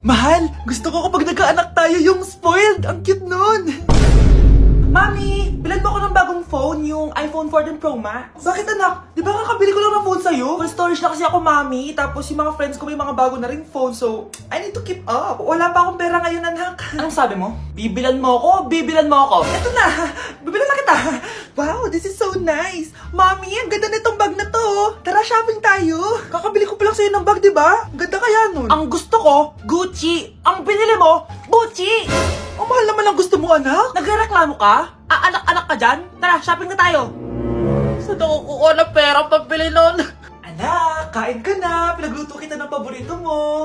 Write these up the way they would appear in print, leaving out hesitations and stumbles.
Mahal, gusto ko kapag nagkaanak tayo yung spoiled. Ang cute nun. Mami, bilan mo ako ng bagong phone, yung iPhone 14 Pro Max. Bakit anak? Di ba kakabili ko lang ng phone sa'yo? Full storage na kasi ako, Mami. Tapos yung mga friends ko may mga bago na ring phone, so I need to keep up. Wala pa akong pera ngayon, anak. Anong sabi mo? Bibilan mo ako? Bibilan mo ako? Eto na, bibilan na kita. Wow, this is so nice. Mami, ang ganda nitong bag na to. Tara, shopping tayo. Kakabili ko pa lang sa'yo ng bag, di ba? Ang ganda kaya nun. Ang gusto ko, Gucci. Ang binili mo, Gucci. Ang mahal naman ang gusto mo, anak. Nagreklamo ka? Anak-anak ka dyan? Tara, shopping na tayo. Saan ako kukuha ng pera pambili nun? Anak, kain ka na. Pinagluto kita ng paborito mo.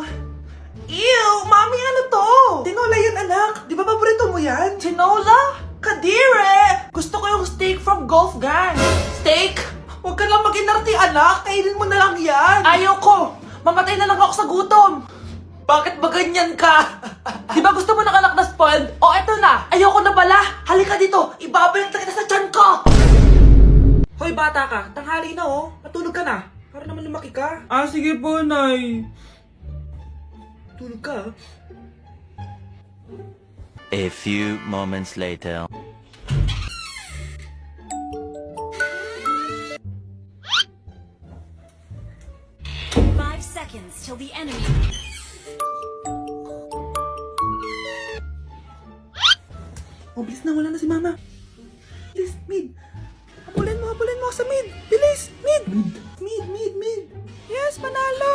Ew, Mami, ano to? Tinola yun, anak. Di ba paborito mo yan? Tinola? Kadire! Gusto ko yung steak from Golf Gang. Steak? Huwag ka lang mag-inarti, anak. Kainin mo na lang yan. Ayoko. Mamatay na lang ako sa gutom. Bakit ba ganyan ka? Di ba gusto mo ng anak na spoiled? O eto na, ayoko na pala. Halika dito, ibabalik na kita sa tiyan ko. Hoy bata ka, tanghali na oh. Matulog ka na. Para naman lumaki ka. Sige po, Nay. Tulog ka. A few moments later. Five seconds till the enemy. Oh, bilis na, wala na si Mama. Bilis, mid. Habulin mo sa mid. Bilis, mid. Mid. Yes, manalo.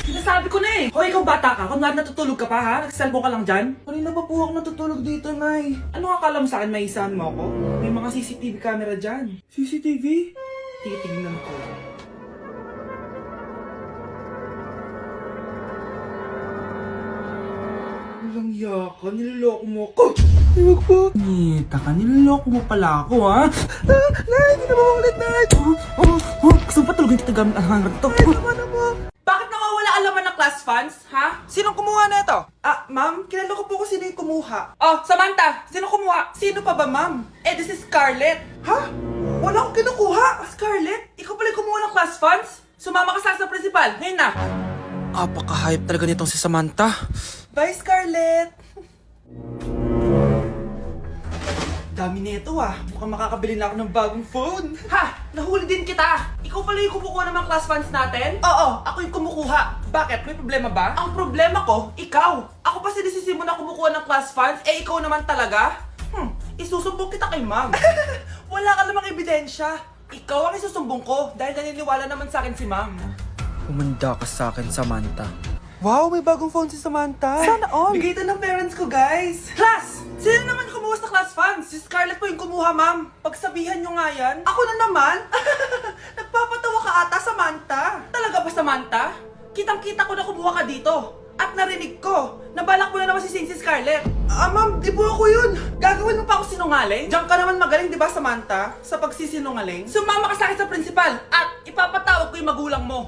Sinasabi ko na eh. Hoy, ikaw bata ka. Kung natutulog ka pa ha? Nagsalbo ka lang dyan? Kanina pa po ako natutulog dito, Nay. Ano akala mo sa akin, maisahan mo ako? May mga CCTV camera dyan. CCTV? Titignan ko. Walang yaka, niloloko mo ako. Huwag po. Nita ka, niloloko mo pala ako, ha? Nay, hindi na maulit, Nay. Gusto mo pa tulogin kita gamit ang hangar to? Nay, tama na mo. Bakit nakawala ang laman ng class funds, ha? Sinong kumuha na ito? Ma'am, kilala ko po kung sino yung kumuha. Oh, Samantha, sino kumuha? Sino pa ba, ma'am? This is Scarlett. Ha? Wala akong kinukuha. Scarlett, ikaw pala yung kumuha ng class funds? Sumama ka sa principal, ngayon na. Apaka-hype talaga nitong si Samantha. Bye, Scarlett! Dami nito Mukhang makakabili na ako ng bagong phone. Ha! Nahuli din kita! Ikaw pala yung kumukuha ng mga class funds natin? Oo, ako yung kumukuha. Bakit? May problema ba? Ang problema ko, ikaw! Ako pa sinisisi mo na kumukuha ng class funds, ikaw naman talaga? Isusumbong kita kay ma'am. Wala ka namang ebidensya. Ikaw ang isusumbong ko dahil naniniwala naman sa akin si ma'am. Umanda ka sa akin, Samantha. Wow, may bagong phone si Samantha. Sana all. Bigay ito ng parents ko, guys. Class! Sino naman kumuha sa class funds? Si Scarlett po yung kumuha, ma'am. Pagsabihan nyo nga yan. Ako na naman? Nagpapatawa ka ata, Samantha. Talaga ba, Samantha? Kitang-kita ko na kumuha ka dito. At narinig ko, nabalak mo na naman si Scarlett. Ma'am, di po ako yun. Gagawin mo pa ako sinungaling? Diyan ka naman magaling, di ba, Samantha? Sa pagsisinungaling? Sumama ka sa akin sa principal at ipapatawag ko yung magulang mo.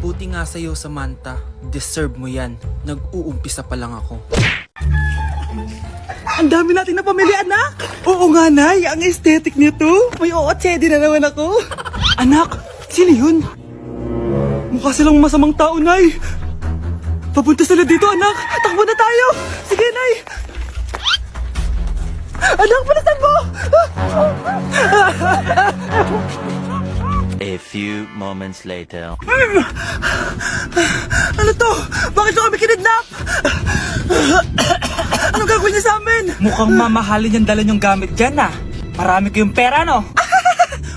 Buti nga sa'yo, Samantha. Deserve mo yan. Nag-uumpisa pa lang ako. Ang dami natin na pamilya, anak! Oo nga, Nay. Ang aesthetic nito. May ootsedi na naman ako. Anak, sino yun? Mukha silang masamang tao, Nay. Papunta sila dito, anak. Takbo na tayo. Sige, Nay. Anak, palasan mo! A few moments later. Ano to? Bakit nyo kami kinidnap? Anong gagawin niya sa amin? Mukhang mamahalin yung dala yung gamit dyan, Marami kayong pera, no?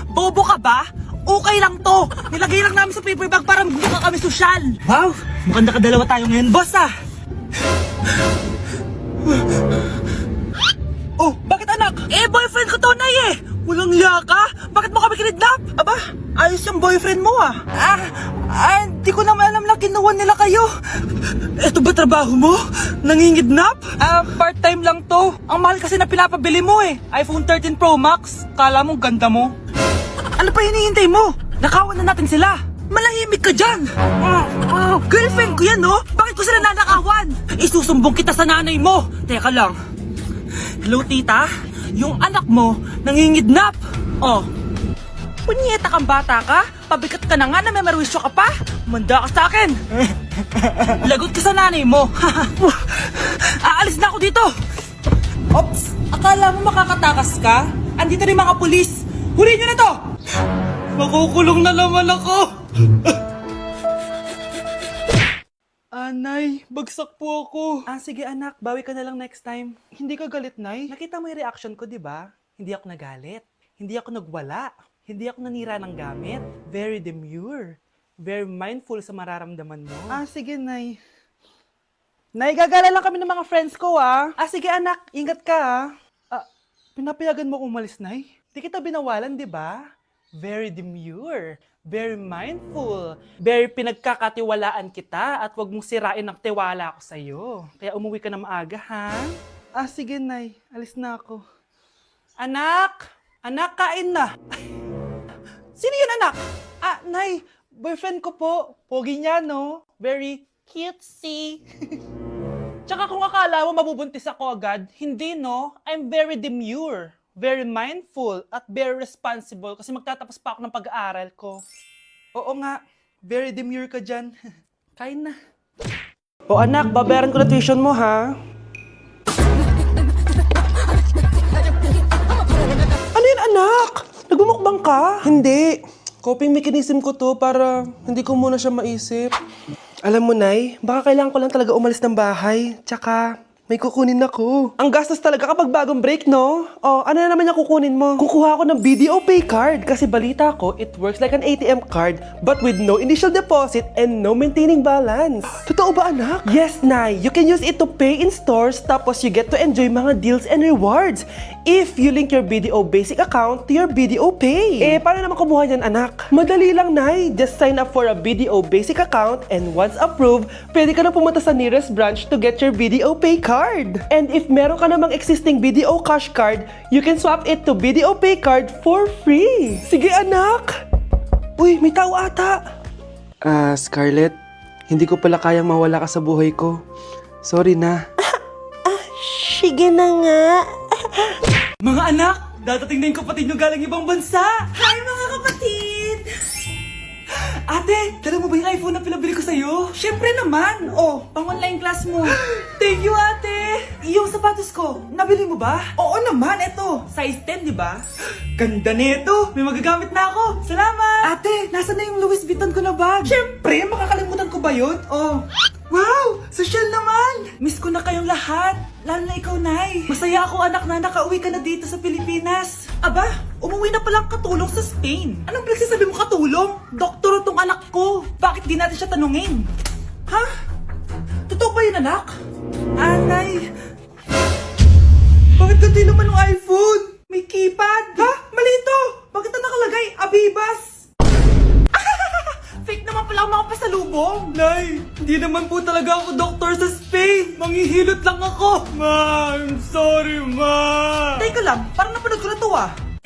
Bobo ka ba? Okay lang to. Nilagay lang namin sa paper bag para mukha kami sosyal. Wow! Mukhang nakadalawa tayo ngayon, boss, Oh, bakit anak? Boyfriend ko to, Nay Walang iya ka? Bakit mo kami kinidnap? Aba, ayos yung boyfriend mo hindi ko naman alam na kinuha nila kayo. Eto ba trabaho mo? Nangingidnap? Part-time lang to. Ang mahal kasi na pinapabili mo, iPhone 13 Pro Max. Kala mo ganda mo. Ano pa hinihintay mo? Nakawan na natin sila. Malahimik ka dyan! Girlfriend ko yan, no? Bakit ko sila nanakawan? Isusumbong kita sa nanay mo! Teka lang. Hello, tita? Yung anak mo, nangingidnap! Oh, punyeta kang bata ka? Pabigat ka na nga na may marwisyo ka pa? Manda ka sa akin! Lagot ka sa nanay mo. Aalis na ako dito. Ops, akala mo makakatakas ka? Andito na yung mga pulis. Huli nyo na to! Makukulong na naman ako. Nay, bagsak po ako. Sige anak, bawi ka na lang next time. Hindi ka galit, Nay? Nakita mo yung reaction ko, di ba? Hindi ako nagalit. Hindi ako nagwala. Hindi ako nanira ng gamit. Very demure. Very mindful sa mararamdaman mo. Sige, Nay. Nay, gagala lang kami ng mga friends ko, sige anak, ingat ka, pinapayagan mo kong umalis, Nay? Di kita binawalan, di ba? Very demure. Very mindful. Very pinagkakatiwalaan kita at wag mong sirain ang tiwala ko sa'yo. Kaya umuwi ka na maaga, ha? Sige, Nay. Alis na ako. Anak! Anak, kain na! Sino yun, anak? Nay, boyfriend ko po. Pogi niya, no? Very cutesy. Tsaka kung akala mo mabubuntis ako agad, hindi, no? I'm very demure. Very mindful at very responsible kasi magtatapos pa ako ng pag-aaral ko. Oo nga, very demure ka dyan. Kain na. Anak, babayaran ko na tuition mo, ha? Ano yun, anak? Nagmumukbang ka? Hindi. Coping mechanism ko to para hindi ko muna siya maisip. Alam mo, Nay, baka kailangan ko lang talaga umalis ng bahay. Tsaka, may kukunin ako. Ang gastos talaga kapag bagong break, no? Ano na naman yung kukunin mo? Kukuha ako ng BDO Pay card kasi balita ko, it works like an ATM card but with no initial deposit and no maintaining balance. Totoo ba, anak? Yes, Nay. You can use it to pay in stores tapos you get to enjoy mga deals and rewards if you link your BDO Basic account to your BDO Pay. Paano naman kumuha yan, anak? Madali lang, Nay. Just sign up for a BDO Basic account and once approved, pwede ka na pumunta sa nearest branch to get your BDO Pay card. And if meron ka namang existing BDO Cash card, you can swap it to BDO Pay card for free. Sige, anak! Uy, may tao ata! Scarlett, hindi ko pala kayang mawala ka sa buhay ko. Sorry na. Sige na nga. Mga anak, dadating na yung kapatid nyo galing ibang bansa. Hi mga kapatid! Ate, dala mo ba yung iPhone na pinabili ko sa'yo? Siyempre naman! Pang-online class mo. Thank you, ate! Yung sapatos ko, nabili mo ba? Oo naman, eto. Size 10, di ba? Ganda nito! May magagamit na ako! Salamat! Ate, nasa na yung Louis Vuitton ko na bag? Siyempre, makakalimutan ko ba yun? Wow! Social naman! Miss ko na kayong lahat. Lalo na ikaw, Nay. Masaya ako, anak, na nakauwi ka na dito sa Pilipinas. Aba, umuwi na palang katulong sa Spain. Anong pinagsasabi mo katulong? Doktor tong anak ko. Bakit di natin siya tanungin? Ha? Totoo ba yun, anak? Nay. Bakit ganti naman ng iPhone? May keypad. Ha? Mali ito. Bakit na nakalagay? Abibas. Fake naman pala ang mga pasalubong. Nay, hindi naman po talaga ako doktor sa Spain. Manghihilot lang ako. Ma, I'm sorry, ma. Teka lang, parang napanood ko na to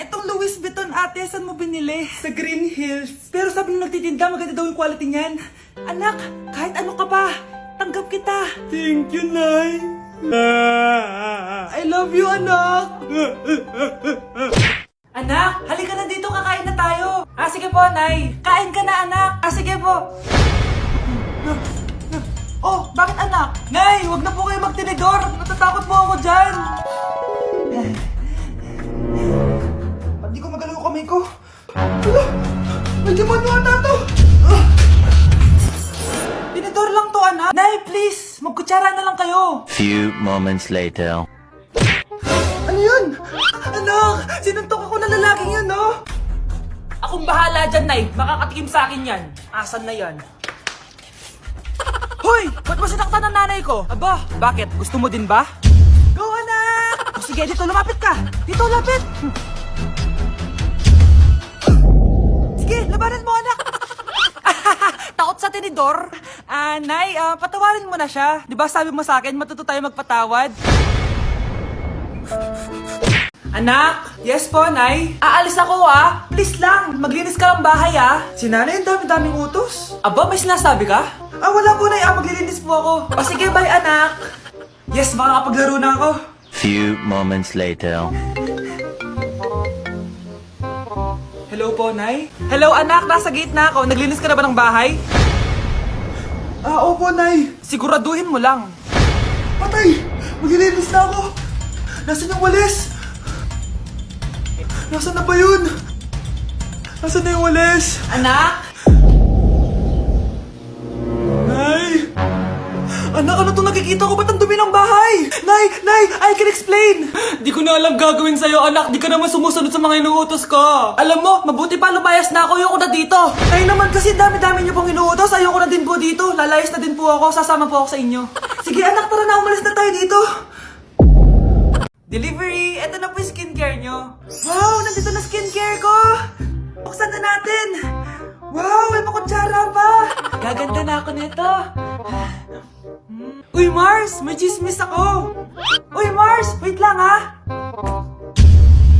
Etong Louis Vuitton, ate, saan mo binili? Sa Green Hills. Pero sabi nung nagtitinda, maganda daw yung quality niyan. Anak, kahit ano ka pa, tanggap kita. Thank you, Nay. I love you, anak. Anak, halika na dito, kakain na tayo. Sige po, Nay. Kain ka na, anak. Sige po. Bakit anak? Nay, wag na po kayo magtinidor. Natatakot po ako dyan. Hindi ko magalaw ang kamay ko. May demonyo ata to. Tinidor lang to, anak. Nay, please, magkutsara na lang kayo. Few moments later. Ano yun? Anak, sinuntok ako na lalaking yun, no? Akong bahala dyan, Nay. Makakatikim sa akin yan. Asan na yan? Hoy! Ba't mo sinaktan ng nanay ko? Aba, bakit? Gusto mo din ba? Go, anak! Sige, dito lumapit ka. Dito, lapit. Sige, labanan mo, anak! Takot sa tinidor? Nay, patawarin mo na siya. Di ba sabi mo sa akin, matuto tayo magpatawad? Anak! Yes po, Nay? Aalis ako, Please lang, maglinis ka ng bahay, Si nanay, ang dami-daming utos. Aba, may sinasabi ka? Wala po, Nay. Maglilinis po ako. Sige, bye, anak. Yes, makakapaglaro na ako. Few moments later. Hello po, Nay? Hello, anak. Nasa gate na ako. Naglinis ka na ba ng bahay? Opo, Nay. Siguraduhin mo lang. Patay! Maglilinis na ako! Nasaan yung walis? Nasaan na ba yun? Nasaan na yung walis? Anak? Nay! Anak, ano to nakikita ko? Ba't ang dumi ng bahay? Nay! Nay! I can explain! Di ko na alam gagawin sa'yo, anak. Di ka naman sumusunod sa mga inuutos ko. Alam mo, mabuti pa lumayas na ako. Ayoko na dito. Nay naman kasi dami-dami niyo pong inuutos. Ayoko na din po dito. Lalayas na din po ako. Sasama po ako sa inyo. Sige anak, tara na. Umalis na tayo dito. Delivery! Ito na po yung skincare nyo. Wow! Nandito na skincare ko! Buksan na natin! Wow! May pakutsara pa! Gaganda na ako nito. Uy, Mars! May chismis ako! Uy, Mars! Wait lang, ha?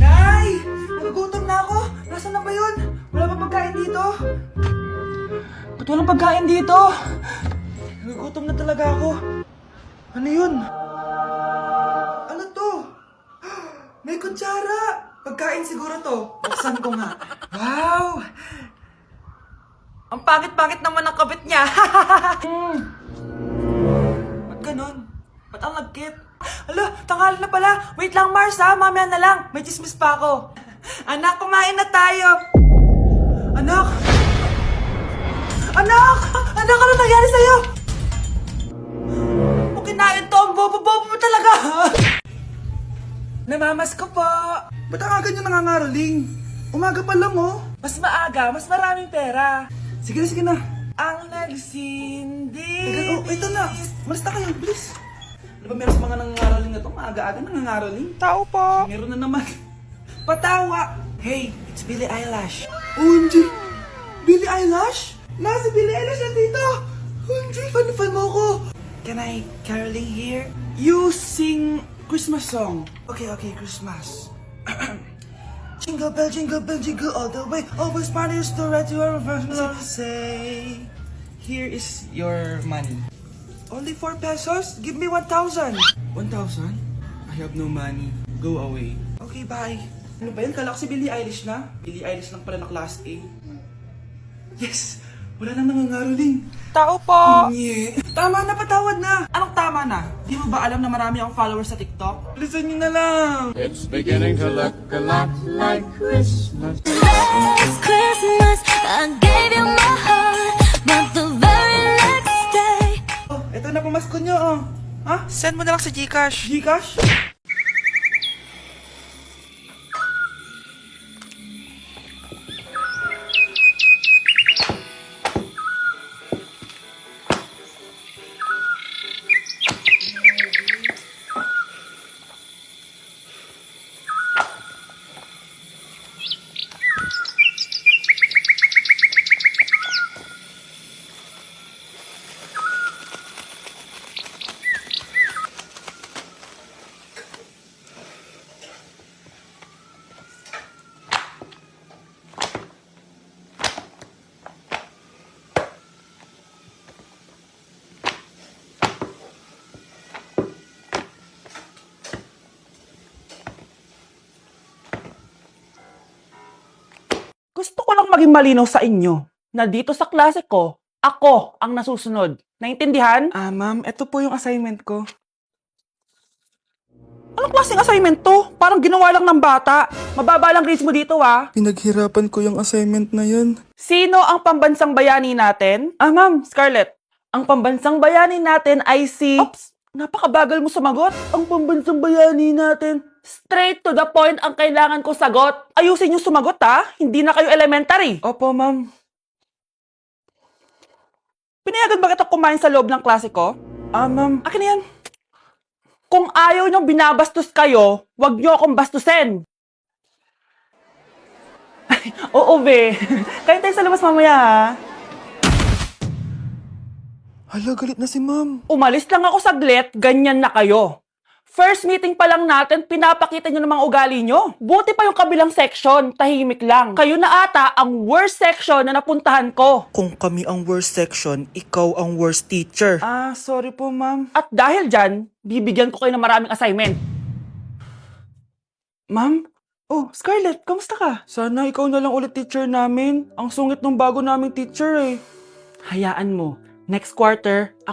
Nay! Nagugutom na ako! Nasaan na ba yun? Wala pa pagkain dito? Ba't walang pagkain dito? Nagugutom na talaga ako. Ano yun? Ano to? May kutsara! Pagkain siguro to. Buksan ko nga. Wow! Ang pangit-pangit naman ang kabit niya. Ba't ganon? Ba't ang lagkit? Ala, tanghali na pala. Wait lang, Mars, ha? Mamaya na lang. May chismis pa ako. Anak, kumain na tayo. Anak! Anak! Anak, ano nangyari sa'yo? Kung kinain to, ang bobo-bobo mo talaga. Namamas ko po. Ba't ang aga niyo nangangaroling? Umaga pa lang, oh. Mas maaga, mas maraming pera. Sige na, sige na. Ang nagsindi. Teka, oh, ito na. Malis na kayo, bilis. Ano ba meron sa mga nangangaroling na to? Maaga-aga nangangaroling. Tao po. Meron na naman. Patawa. Hey, it's Billie Eilish. OMG! Billie Eilish? Nasa Billie Eilish na dito! OMG, fan mo ko! Can I caroling here? You sing Christmas song. Okay, Christmas. Jingle bell, jingle all the way. Always parties to ride to our first say. Here is your money. Only 4 pesos? Give me 1,000. 1,000? I have no money. Go away. Okay, bye. Ano ba yun? Kala ko si Billie Eilish na? Billie Eilish lang pala na class A. Yes! Wala nang nangangaroling. Tao po. Nye. Tama na, patawad na. Anong tama na? Di mo ba alam na marami akong followers sa TikTok? Listen nyo na lang. It's beginning to look a lot like Christmas. Last Christmas, I gave you my heart, but the very next day. Oh, eto na pamasko nyo, oh. Ha? Send mo na lang sa Gcash. Gcash? Gusto ko lang maging malinaw sa inyo na dito sa klase ko, ako ang nasusunod. Naintindihan? Ma'am, eto po yung assignment ko. Anong klaseng assignment to? Parang ginawa lang ng bata. Mababa lang grades mo dito, ha? Pinaghirapan ko yung assignment na yun. Sino ang pambansang bayani natin? Ma'am, Scarlett. Ang pambansang bayani natin ay si... Oops! Napakabagal mo sumagot. Ang pambansang bayani natin. Straight to the point ang kailangan ko sagot. Ayusin yung sumagot, ha? Hindi na kayo elementary. Opo, ma'am. Pinayagan ba kita kumain sa loob ng klase ko? Ma'am. Akin na yan. Kung ayaw niyong binabastos kayo, wag niyo akong bastusin. Oo, be. Kain tayo sa labas mamaya, ha? Hala, galit na si ma'am. Umalis lang ako saglit, ganyan na kayo. First meeting pa lang natin, pinapakita nyo ng mga ugali nyo. Buti pa yung kabilang section, tahimik lang. Kayo na ata ang worst section na napuntahan ko. Kung kami ang worst section, ikaw ang worst teacher. Sorry po, ma'am. At dahil dyan, bibigyan ko kayo ng maraming assignment. Ma'am? Oh, Scarlett, kamusta ka? Sana ikaw na lang ulit teacher namin. Ang sungit ng bago naming teacher eh. Hayaan mo, Next quarter, ako